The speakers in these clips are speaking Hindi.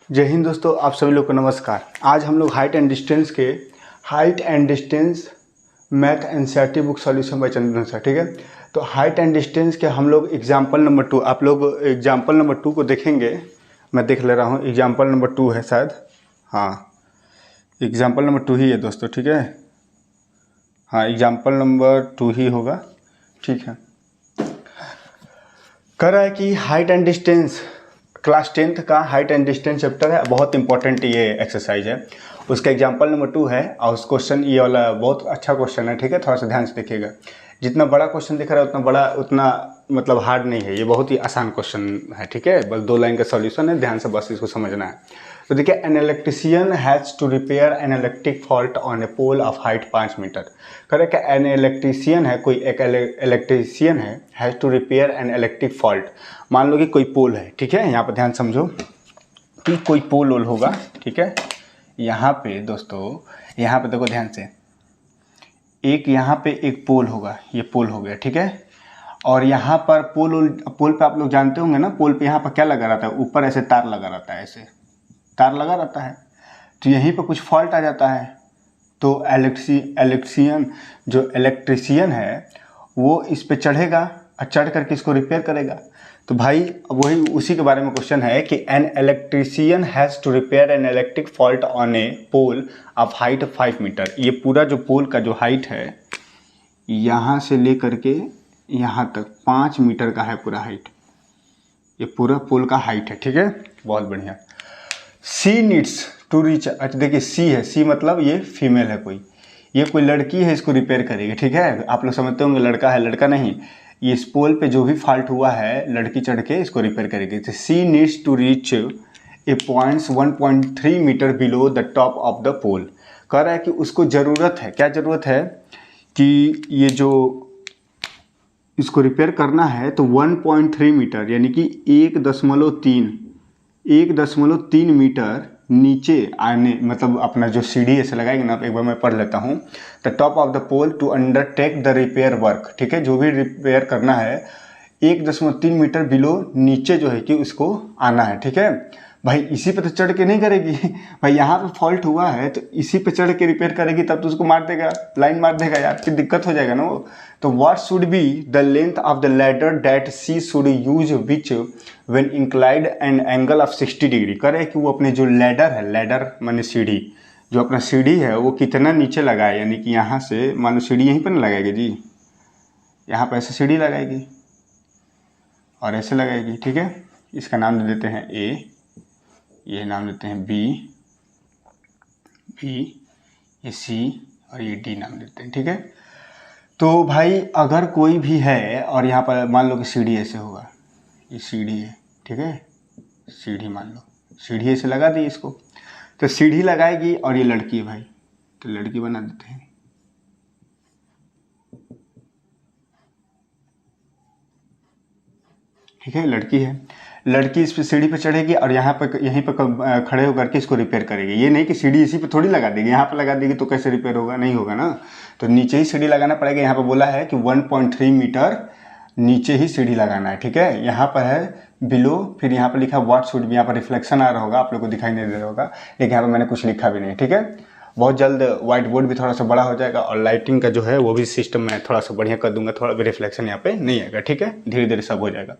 जय हिंद दोस्तों, आप सभी लोग को नमस्कार। आज हम लोग height and distance math NCERT book solution bye Chandran sir, ठीक है। तो हाइट एंड डिस्टेंस के हम लोग एग्जाम्पल नंबर 2, आप लोग एग्जाम्पल नंबर 2 को देखेंगे। मैं देख ले रहा हूँ, एग्जाम्पल नंबर 2 है शायद। हाँ, एग्जाम्पल नंबर 2 ही है दोस्तों, ठीक है। हाँ, एग्जाम्पल नंबर 2 ही होगा, ठीक है। कह रहा है कि height and distance, class 10th का हाइट एंड डिस्टेंस चैप्टर है, बहुत इंपॉर्टेंट ये एक्सरसाइज है। उसका एग्जाम्पल नंबर 2 है और उस क्वेश्चन ये वाला बहुत अच्छा क्वेश्चन है, ठीक है। थोड़ा सा ध्यान से देखिएगा। जितना बड़ा क्वेश्चन दिख रहा है उतना मतलब हार्ड नहीं है, ये बहुत ही आसान क्वेश्चन है, ठीक है। बस 2 लाइन का सॉल्यूशन है, ध्यान से बस इसको समझना है। तो देखिए, an electrician has to repair an electric fault on a pole of height 5 metre. Correct. An electrician है, कोई एक इलेक्ट्रिशियन है, has to repair an electric fault. मान लो कि कोई पोल है, ठीक है। यहाँ पर ध्यान समझो कि कोई पोल वोल होगा, ठीक है। यहाँ पे दोस्तों, यहाँ पे देखो ध्यान से, एक यहाँ पे एक पोल होगा, ये पोल हो गया, ठीक है। और यहाँ पर पोल पे आप लोग जानते होंगे ना, पोल पे यहाँ पर क्या लगा रहता है, ऊपर ऐसे तार लगा रहता है, ऐसे तार लगा रहता है। तो यहीं पर कुछ फॉल्ट आ जाता है, तो इलेक्ट्रिशियन है वो इस पे चढ़ेगा और चढ़ करके इसको रिपेयर करेगा। तो भाई वही उसी के बारे में क्वेश्चन है कि an electrician has to repair an electric fault on a pole of height 5 metre. ये पूरा जो पोल का जो हाइट है, यहाँ से ले करके यहाँ तक 5 मीटर का है पूरा हाइट। ये पूरा पोल का हाइट है, ठीक है। बहुत बढ़िया। सी नीड्स टू रीच, अच्छा देखिए सी है, सी मतलब ये फीमेल है, ये कोई लड़की है, इसको रिपेयर करेगी, ठीक है। आप लोग समझते होंगे लड़का है, लड़का नहीं। ये इस पोल पे जो भी फॉल्ट हुआ है, लड़की चढ़ के इसको रिपेयर करेगी। तो she needs to reach a points 1.3 metre below the top of the pole. कह रहा है कि उसको ज़रूरत है, क्या ज़रूरत है कि ये जो इसको रिपेयर करना है तो 1.3 मीटर यानी कि 1.3 मीटर नीचे आने, मतलब अपना जो सीढ़ी ऐसे लगाएंगे ना, एक बार मैं पढ़ लेता हूँ। The top of the pole to undertake the repair work, ठीक है। जो भी रिपेयर करना है 1.3 मीटर बिलो नीचे जो है कि उसको आना है, ठीक है। भाई इसी पे तो चढ़ के नहीं करेगी भाई यहाँ पे फॉल्ट हुआ है तो इसी पे चढ़ के रिपेयर करेगी, तब तो उसको मार देगा, लाइन मार देगा यार, फिर दिक्कत हो जाएगा ना वो। तो what should be the length of the ladder that she should use which when inclined and angle of 60 degree. करे कि वो अपने जो लैडर है, लैडर माने सीढ़ी, जो अपना सीढ़ी है वो कितना नीचे लगाए, यानी कि यहाँ से मान लो सीढ़ी यहीं पर ना लगाएगी जी, यहाँ पर ऐसे सीढ़ी लगाएगी और ऐसे लगाएगी, ठीक है। इसका नाम दे देते हैं ए, ये नाम देते हैं बी, ये सी और ये डी नाम देते हैं, ठीक है। तो भाई अगर कोई भी है और यहाँ पर मान लो कि सीढ़ी ऐसे होगा, ये सीढ़ी है, ठीक है। सीढ़ी मान लो, सीढ़ी ऐसे लगा दी इसको, तो सीढ़ी लगाएगी और ये लड़की है भाई, तो लड़की बना देते हैं, ठीक है। लड़की है, लड़की इस पे सीढ़ी पे चढ़ेगी और यहाँ पर यहीं पर खड़े होकर के इसको रिपेयर करेगी। ये नहीं कि सीढ़ी इसी पे थोड़ी लगा देगी, यहाँ पे लगा देगी तो कैसे रिपेयर होगा, नहीं होगा ना। तो नीचे ही सीढ़ी लगाना पड़ेगा। यहाँ पे बोला है कि 1.3 मीटर नीचे ही सीढ़ी लगाना है, ठीक है। यहाँ पर है बिलो, फिर यहाँ पर लिखा व्हाट शुड बी, यहाँ पर रिफ्लेक्शन आ रहा होगा, आप लोग को दिखाई नहीं दे रहा होगा, लेकिन यहाँ पर मैंने कुछ लिखा भी नहीं, ठीक है। बहुत जल्द व्हाइट बोर्ड भी थोड़ा सा बड़ा हो जाएगा और लाइटिंग का जो है वो भी सिस्टम मैं थोड़ा सा बढ़िया कर दूंगा, थोड़ा भी रिफ्लेक्शन यहाँ पे नहीं आएगा, ठीक है। धीरे धीरे सब हो जाएगा।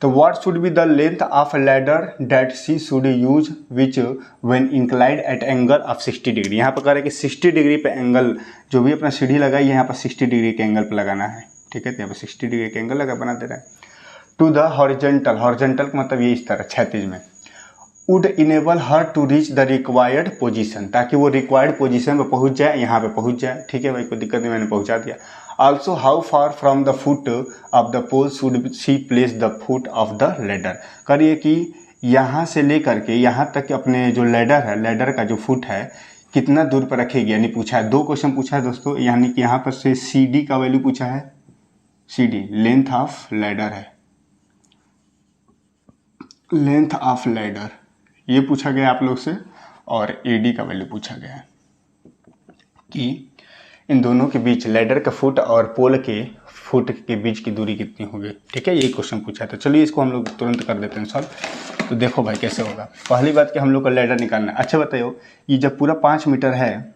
तो what should be the length of a ladder that she should use which when inclined at angle of 60 degree. यहाँ पर कह रहे हैं कि 60 डिग्री पे एंगल, जो भी अपना सीढ़ी लगाई यहाँ पर 60 डिग्री के एंगल पे लगाना है, ठीक है। तो यहाँ पर 60 डिग्री के एंगल लगा बना दे रहा है। टू द हॉरिजेंटल, हॉरिजेंटल का मतलब ये इस तरह क्षैतिज में, would enable her to reach the required position, ताकि वो रिक्वायर्ड पोजीशन पे पहुंच जाए, यहाँ पे पहुंच जाए, ठीक है भाई, कोई दिक्कत नहीं, मैंने पहुंचा दिया। Also how far from the foot of the pole should she place the foot of the ladder. करिए कि यहाँ से लेकर के यहाँ तक अपने जो लेडर है, लेडर का जो फुट है कितना दूर पर रखेगी, यानी पूछा है। 2 क्वेश्चन पूछा है दोस्तों, यानी कि यहाँ पर से सी डी का वैल्यू पूछा है, C D length of ladder है, लेंथ ऑफ लेडर ये पूछा गया आप लोग से, और ए डी का वैल्यू पूछा गया है कि इन दोनों के बीच लैडर का फुट और पोल के फुट के बीच की दूरी कितनी होगी। ठीक है, यही क्वेश्चन पूछा था। चलिए इसको हम लोग तुरंत कर देते हैं सॉल्व। तो देखो भाई कैसे होगा। पहली बात कि हम लोग को लैडर निकालना है। अच्छा बताइए, ये जब पूरा 5 मीटर है,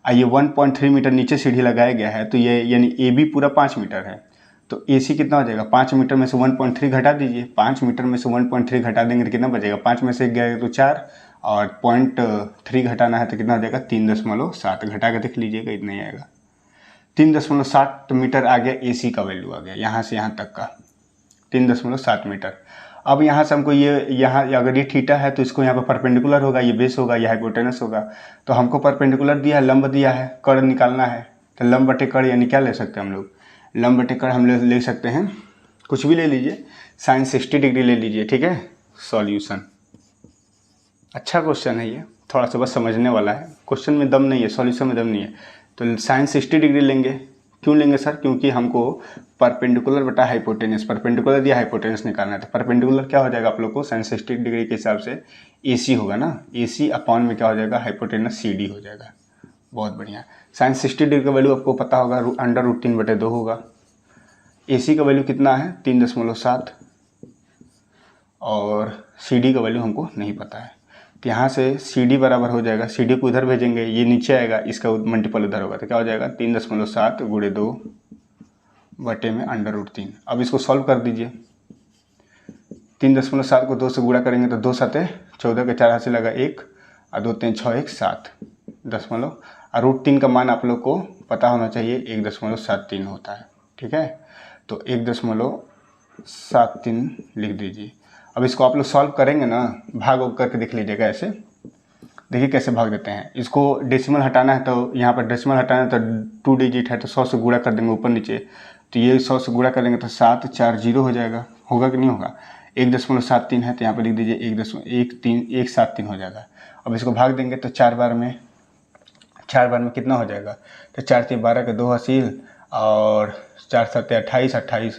ये 1.3 मीटर नीचे सीढ़ी लगाया गया है, तो ये यानी ए बी पूरा 5 मीटर है, तो ए सी कितना हो जाएगा। 5 मीटर में से 1.3 घटा दीजिए। 5 मीटर में से 1.3 घटा देंगे तो कितना बचेगा। 5 में से 1 गया तो 4, और 0.3 घटाना है तो कितना हो जाएगा 3.7। घटा के देख लीजिएगा, इतना ही आएगा। 3.7 मीटर आ गया ए सी का वैल्यू आ गया, यहाँ से यहाँ तक का 3.7 मीटर। अब यहाँ से हमको ये यहाँ अगर ये थीटा है तो इसको यहाँ पर परपेंडिकुलर होगा, ये बेस होगा, ये हाइपोटेनस होगा। तो हमको परपेंडिकुलर दिया है, लंब दिया है, कर्ण निकालना है। तो लंब बटे कर्ण यानी क्या ले सकते हैं हम लोग, लंब बटे कर्ण हम ले सकते हैं, कुछ भी ले लीजिए, sin 60 डिग्री ले लीजिए। ठीक है, सॉल्यूशन। अच्छा क्वेश्चन है ये, थोड़ा सा बस समझने वाला है, क्वेश्चन में दम नहीं है, सॉल्यूशन में दम नहीं है। तो sin 60 डिग्री लेंगे। क्यों लेंगे सर, क्योंकि हमको परपेंडिकुलर बटा हाइपोटेनस, परपेंडिकुलर दिया हाइपोटेनस निकालना है। तो परपेंडिकुलर क्या हो जाएगा आप लोग को, sin 60 डिग्री के हिसाब से AC होगा ना, AC अपॉन में क्या हो जाएगा, हाइपोटेनस CD हो जाएगा। बहुत बढ़िया। sin 60 डिग्री का वैल्यू आपको पता होगा, √3/2 होगा। AC का वैल्यू कितना है 3.7, और CD का वैल्यू हमको नहीं पता है। तो यहाँ से CD बराबर हो जाएगा, CD को इधर भेजेंगे, ये नीचे आएगा, इसका मल्टीपल उधर होगा, तो क्या हो जाएगा 3.7 गुणे 2 बटे में √3। अब इसको सॉल्व कर दीजिए। 3.7 को 2 से गुणा करेंगे तो 2 7 14 के 4 हाथ से लगा 1, और 2 3 6 1 7 दशमलव, और √3 का मान आप लोग को पता होना चाहिए 1.73 होता है। ठीक है, तो 1.73 लिख दीजिए। अब इसको आप लोग सॉल्व करेंगे ना, भाग करके देख लीजिएगा। ऐसे देखिए कैसे भाग देते हैं। इसको डेसिमल हटाना है, तो यहाँ पर डेसिमल हटाना है तो 2 डिजिट है तो 100 से गुणा कर देंगे ऊपर नीचे, तो ये 100 से गुणा करेंगे तो 7 4 0 हो जाएगा। होगा कि नहीं होगा। 1.73 है तो यहाँ पर लिख दीजिए 1.173 हो जाएगा। अब इसको भाग देंगे तो 4 बार में कितना हो जाएगा, तो 4 3 12 के 2 हासिल, और 4 7 28 28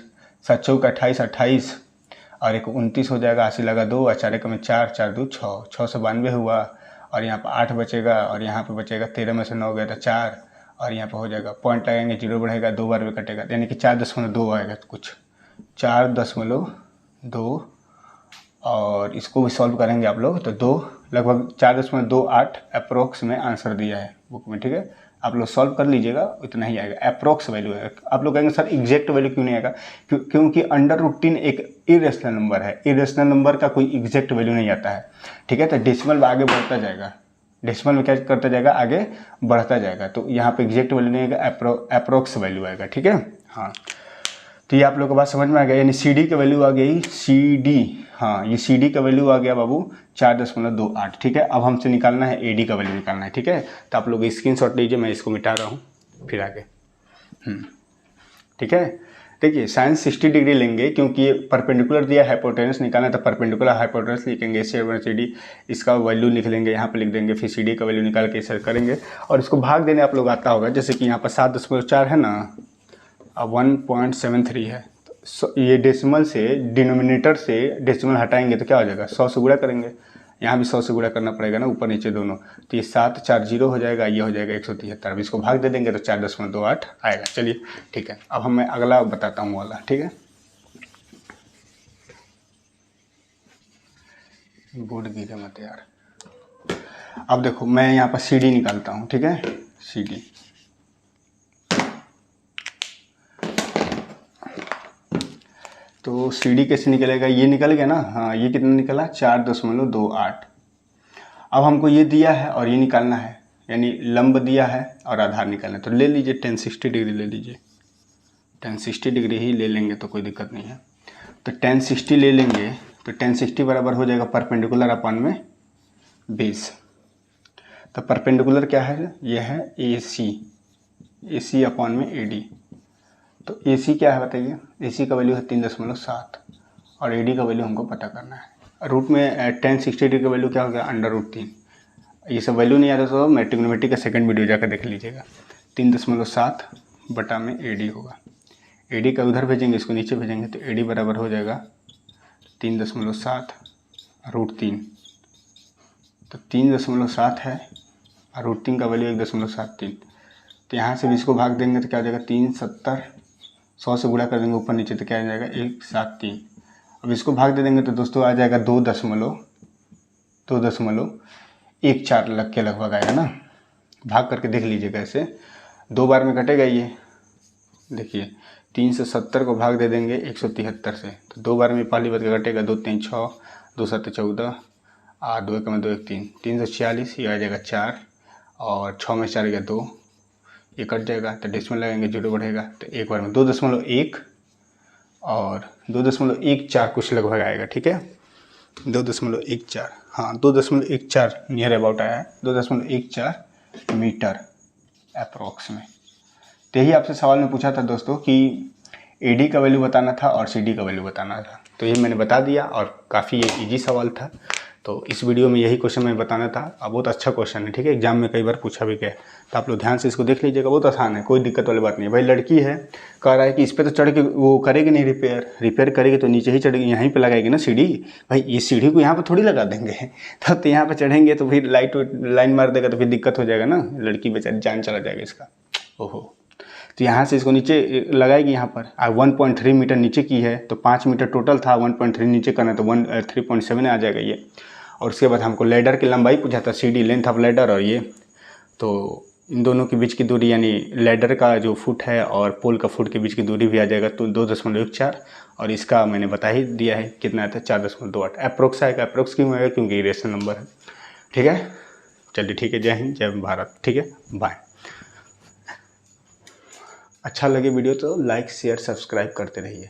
7 चौक 28 28, और एक 29 हो जाएगा, हासिल लगा 2, और 4 1 में 4 4 2 6 6 से 92 हुआ, और यहाँ पर 8 बचेगा, और यहाँ पर बचेगा 13 में से 9 गया तो 4, और यहाँ पर हो जाएगा पॉइंट लगाएंगे, 0 बढ़ेगा, 2 बार भी कटेगा, यानी कि 4.2 आएगा। तो कुछ 4.2, और इसको भी सॉल्व करेंगे आप लोग तो 2 लगभग 4.28 अप्रोक्स में आंसर दिया है बुक में। ठीक है, आप लोग सॉल्व कर लीजिएगा, इतना ही आएगा, अप्रोक्स वैल्यू है। आप लोग कहेंगे सर एग्जैक्ट वैल्यू क्यों नहीं आएगा, क्योंकि √3 एक इरेशनल नंबर है, इरेशनल नंबर का कोई एग्जैक्ट वैल्यू नहीं आता है। ठीक है, तो डेसिमल में आगे बढ़ता जाएगा, डेसिमल में क्या करता जाएगा, आगे बढ़ता जाएगा, तो यहाँ पे एग्जैक्ट वैल्यू नहीं आएगा, अप्रोक्स वैल्यू आएगा। ठीक है, हाँ, तो ये आप लोग को बात समझ में आ गया। यानी CD की वैल्यू आ गई, CD, हाँ ये CD का वैल्यू आ गया बाबू 4.28। ठीक है, अब हमसे निकालना है AD का वैल्यू निकालना है। ठीक है, तो आप लोग स्क्रीनशॉट लीजिए, मैं इसको मिटा रहा हूँ फिर आगे। ठीक है, देखिए sin 60 डिग्री लेंगे, क्योंकि ये परपेंडिकुलर दिया हाइपोटेनस निकालना है, तो परपेंडिकुलर हाइपोटेनस लिखेंगे, CD इसका वैल्यू लिख लेंगे, यहाँ पे लिख देंगे, फिर CD का वैल्यू निकाल के इसे करेंगे, और इसको भाग देने आप लोग आता होगा, जैसे कि यहाँ पर 7.4 है ना, अब 1.73 है, तो ये डेसिमल से, डिनोमिनेटर से डेसिमल हटाएंगे तो क्या हो जाएगा, 100 से गुणा करेंगे, यहाँ भी 100 से गुणा करना पड़ेगा ना, ऊपर नीचे दोनों, तो ये 7 4 0 हो जाएगा, ये हो जाएगा 173। अब इसको भाग दे देंगे तो 4.28 आएगा। चलिए ठीक है, अब मैं अगला बताता हूँ वाला। ठीक है, बोर्ड गिरे मत यार। अब देखो मैं यहाँ पर CD निकालता हूँ। ठीक है, CD तो CD कैसे निकलेगा, ये निकल गया ना, हाँ ये कितना निकला 4.28। अब हमको ये दिया है और ये निकालना है, यानी लंब दिया है और आधार निकालना है, तो ले लीजिए tan 60 डिग्री ले लीजिए, tan 60 डिग्री ही ले लेंगे तो कोई दिक्कत नहीं है। तो tan 60 ले लेंगे तो tan 60 बराबर हो जाएगा परपेंडिकुलर अपॉन में बेस। तो परपेंडिकुलर क्या है, ये है AC अपॉन में AD। तो AC क्या है बताइए, AC का वैल्यू है 3.7, और AD का वैल्यू हमको पता करना है। रूट में tan 60 डिग्री का वैल्यू क्या हो गया, √3। ये सब वैल्यू नहीं आता तो मैं ट्रिग्नोमेट्री का सेकंड वीडियो जाकर देख लीजिएगा। 3.7 बटा में AD होगा, AD का उधर भेजेंगे, इसको नीचे भेजेंगे, तो AD बराबर हो जाएगा 3.7 √3। तो 3.7 है और √3 का वैल्यू 1.73, तो यहाँ से भी इसको भाग देंगे तो क्या हो जाएगा 370, 100 से गुणा कर देंगे ऊपर नीचे तो क्या आ जाएगा 173। अब इसको भाग दे देंगे तो दोस्तों आ जाएगा 2.14 लग के लगभग आएगा ना। भाग करके देख लीजिएगा, ऐसे 2 बार में कटेगा ये। देखिए 370 को भाग दे देंगे 173 से तो 2 बार में पहली बार का कटेगा, 2 3 6, 2 7 14, 2 1 2 1 3, 346, ये आ जाएगा 4 और 6 में 4 गया 2, ये कट जाएगा तो डेसिमल लगाएंगे 0 बढ़ेगा तो एक बार में 2.1 और 2.14 कुछ लगभग आएगा। ठीक है 2.14, हाँ 2.14 नियर अबाउट आया है, 2.14 मीटर अप्रोक्स में। तो यही आपसे सवाल में पूछा था दोस्तों कि AD का वैल्यू बताना था और CD का वैल्यू बताना था, तो ये मैंने बता दिया और काफ़ी ये ईजी सवाल था। तो इस वीडियो में यही क्वेश्चन मैं बताना था। अब बहुत अच्छा क्वेश्चन है, ठीक है, एग्जाम में कई बार पूछा भी गया, तो आप लोग ध्यान से इसको देख लीजिएगा, बहुत आसान है, कोई दिक्कत वाली बात नहीं है। भाई लड़की है, कह रहा है कि इस पर तो चढ़ के वो करेगी नहीं, रिपेयर करेगी तो नीचे ही चढ़ेगी, यहीं पे लगाएगी ना सीढ़ी। भाई ये सीढ़ी को यहाँ पे थोड़ी लगा देंगे तब तो यहाँ पे चढ़ेंगे तो फिर लाइन मार देगा तो फिर दिक्कत हो जाएगा ना, लड़की बेचारी जान चला जाएगा इसका। ओहो, तो यहाँ से इसको नीचे लगाएगी, यहाँ पर 1.3 मीटर नीचे की है तो 5 मीटर टोटल था, 1.3 नीचे करना तो 3.7 आ जाएगा ये। और उसके बाद हमको लेडर की लंबाई पूछा था, CD लेंथ ऑफ लेडर, और ये तो इन दोनों के बीच की दूरी यानी लेडर का जो फुट है और पोल का फुट के बीच की दूरी भी आ जाएगा तो 2.14, और इसका मैंने बता ही दिया है कितना आता है 4.28 अप्रोक्स आएगा। अप्रोक्स क्यों आएगा, क्योंकि रेशनल नंबर है। ठीक है, चलिए ठीक है, जय हिंद जय भारत। ठीक है, बाय। अच्छा लगे वीडियो तो लाइक शेयर सब्सक्राइब करते रहिए।